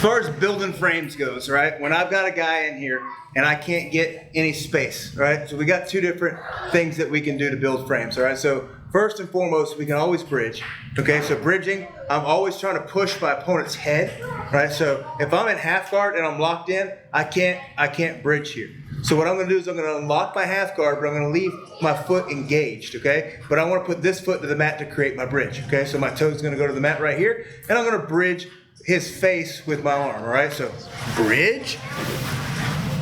far as building frames goes, right? When I've got a guy in here and I can't get any space, right? So we got two different things that we can do to build frames, all right? So first and foremost, we can always bridge, okay? So bridging, I'm always trying to push my opponent's head, right? So if I'm in half guard and I'm locked in, I can't bridge here. So what I'm gonna do is I'm gonna unlock my half guard, but I'm gonna leave my foot engaged, okay? But I wanna put this foot to the mat to create my bridge, okay? So my toe's gonna go to the mat right here, and I'm gonna bridge his face with my arm, all right? So bridge,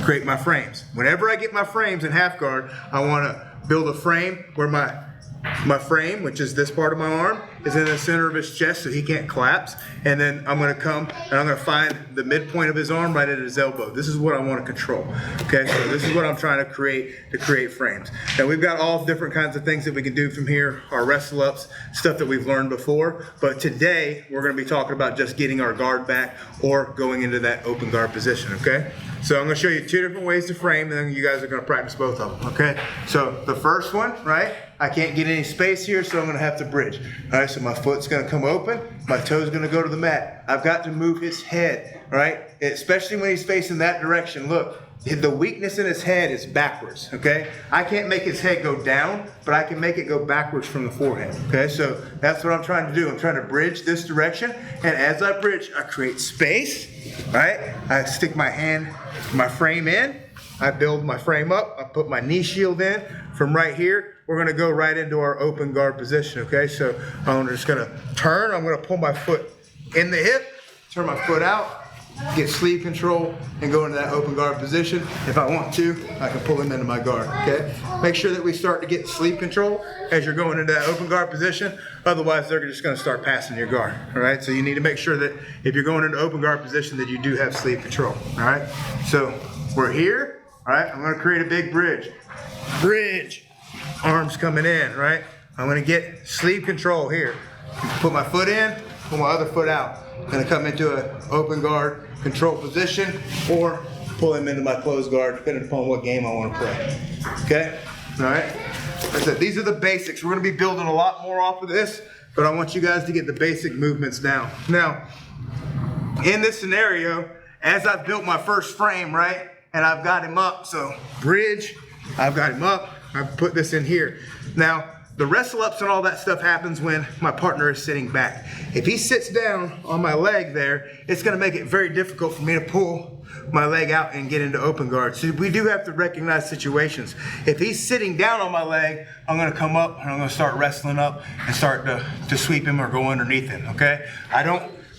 create my frames. Whenever I get my frames in half guard, I wanna build a frame where my frame, which is this part of my arm, is in the center of his chest so he can't collapse. And then I'm gonna come and I'm gonna find the midpoint of his arm right at his elbow. This is what I wanna control, okay? So this is what I'm trying to create frames. Now we've got all different kinds of things that we can do from here, our wrestle ups, stuff that we've learned before. But today, we're gonna be talking about just getting our guard back or going into that open guard position, okay? So I'm gonna show you two different ways to frame, and then you guys are gonna practice both of them, okay? So the first one, right? I can't get any space here, so I'm gonna have to bridge. All right, so my foot's gonna come open, my toe's gonna go to the mat. I've got to move his head, right? Especially when he's facing that direction. Look, the weakness in his head is backwards, okay? I can't make his head go down, but I can make it go backwards from the forehead, okay? So that's what I'm trying to do. I'm trying to bridge this direction, and as I bridge, I create space, right? I stick my frame in, I build my frame up, I put my knee shield in. From right here, we're gonna go right into our open guard position, okay? So I'm just gonna turn, I'm gonna pull my foot in the hip, turn my foot out, get sleeve control, and go into that open guard position. If I want to, I can pull him into my guard, okay? Make sure that we start to get sleeve control as you're going into that open guard position. Otherwise, they're just gonna start passing your guard, all right? So you need to make sure that if you're going into open guard position that you do have sleeve control, all right? So we're here, all right? I'm gonna create a big bridge. Bridge, arms coming in, right? I'm gonna get sleeve control here. Put my foot in, pull my other foot out. I'm gonna come into an open guard control position or pull him into my closed guard, depending upon what game I wanna play, okay? All right, like I said, these are the basics. We're gonna be building a lot more off of this, but I want you guys to get the basic movements down. Now, in this scenario, as I've built my first frame, right? And I've got him up, so bridge, I've got him up, I've put this in here. Now, the wrestle ups and all that stuff happens when my partner is sitting back. If he sits down on my leg there, it's gonna make it very difficult for me to pull my leg out and get into open guard. So we do have to recognize situations. If he's sitting down on my leg, I'm gonna come up and I'm gonna start wrestling up and start to sweep him or go underneath him, okay?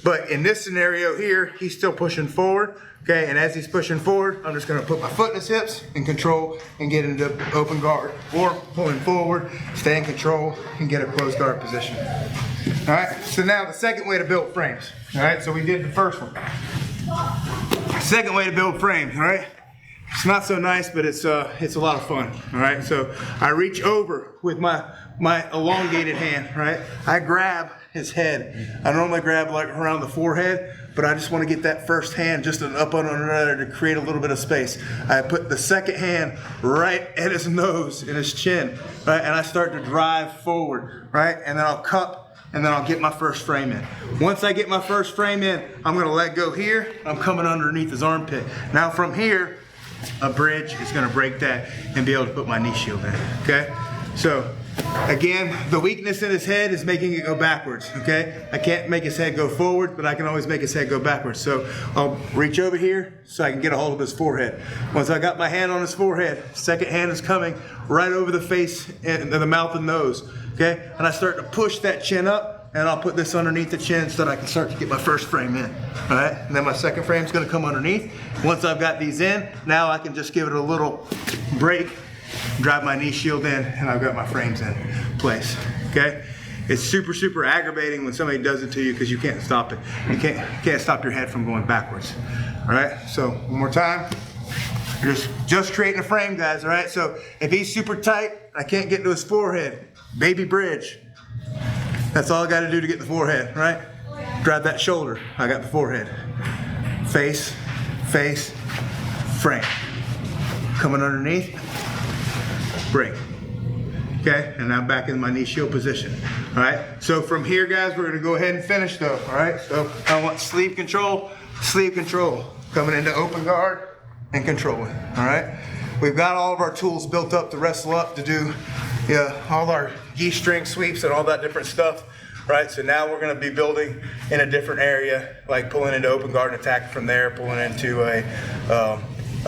But in this scenario here, he's still pushing forward. Okay, and as he's pushing forward, I'm just gonna put my foot in his hips and control and get into open guard. Or pulling forward, stay in control and get a closed guard position. All right, so now the second way to build frames. All right, so we did the first one. Second way to build frames, all right? It's not so nice, but it's a lot of fun, all right? So I reach over with my elongated hand, right? I grab his head. I normally grab like around the forehead, but I just want to get that first hand just an up on another to create a little bit of space. I put the second hand right at his nose and his chin, right? And I start to drive forward, right? And then I'll cup, and then I'll get my first frame in. Once I get my first frame in, I'm gonna let go here. I'm coming underneath his armpit. Now from here, a bridge is gonna break that and be able to put my knee shield in, okay? So, again, the weakness in his head is making it go backwards, okay? I can't make his head go forward, but I can always make his head go backwards. So I'll reach over here so I can get a hold of his forehead. Once I got my hand on his forehead, second hand is coming right over the face and the mouth and nose, okay? And I start to push that chin up, and I'll put this underneath the chin so that I can start to get my first frame in, all right? And then my second frame is gonna come underneath. Once I've got these in, now I can just give it a little break, drive my knee shield in, and I've got my frames in place, okay? It's super, super aggravating when somebody does it to you because you can't stop it. You can't stop your head from going backwards, all right? So one more time. You're just creating a frame, guys, all right? So if he's super tight, I can't get to his forehead, baby bridge. That's all I gotta do to get the forehead, right? Grab that shoulder, I got the forehead. Face, face, frame. Coming underneath, break. Okay, and now back in my knee shield position. All right, so from here, guys, we're gonna go ahead and finish though, all right? So I want sleeve control, sleeve control, coming into open guard and controlling, all right? We've got all of our tools built up to wrestle up, to do all our G-string sweeps and all that different stuff, right? So now we're gonna be building in a different area, like pulling into open guard and attacking from there, pulling into a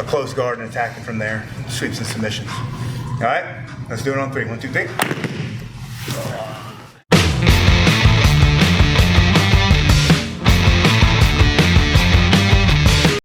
close guard and attacking from there, sweeps and submissions. All right, let's do it on 3. 1, 2, 3.